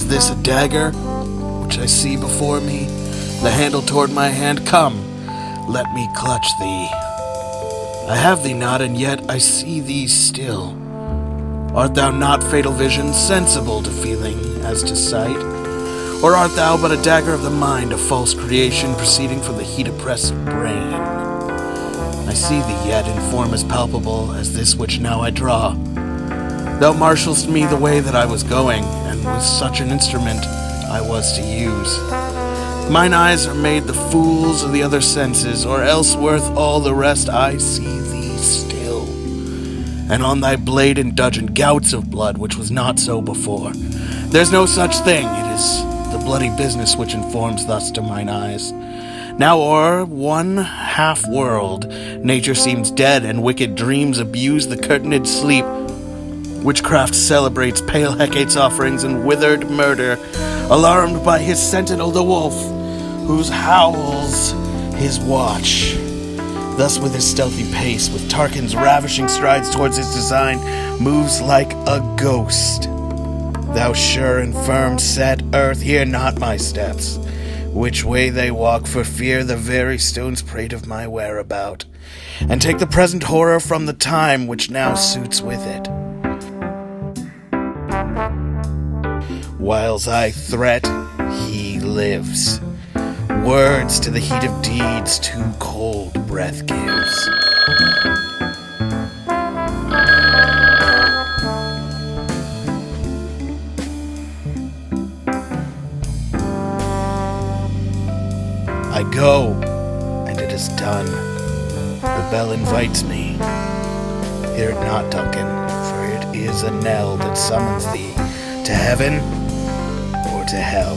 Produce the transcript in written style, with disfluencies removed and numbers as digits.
Is this a dagger, which I see before me, the handle toward my hand? Come, let me clutch thee. I have thee not, and yet I see thee still. Art thou not, fatal vision, sensible to feeling as to sight? Or art thou but a dagger of the mind, a false creation proceeding from the heat-oppressed brain? I see thee yet in form as palpable as this which now I draw. Thou marshalst me the way that I was going, and with such an instrument I was to use. Mine eyes are made the fools of the other senses, or else worth all the rest. I see thee still, and on thy blade indulgent gouts of blood, which was not so before. There's no such thing. It is the bloody business which informs thus to mine eyes. Now o'er one half-world nature seems dead, and wicked dreams abuse the curtained sleep. Witchcraft celebrates pale Hecate's offerings and withered murder, alarmed by his sentinel the wolf, whose howls his watch. Thus with his stealthy pace, with Tarquin's ravishing strides towards his design, moves like a ghost. Thou sure and firm set earth, hear not my steps, which way they walk, for fear the very stones prate of my whereabout, and take the present horror from the time which now suits with it. Whiles I threat, he lives. Words to the heat of deeds too cold breath gives. I go, and it is done. The bell invites me. Hear it not, Duncan, for it is a knell that summons thee to heaven or to hell.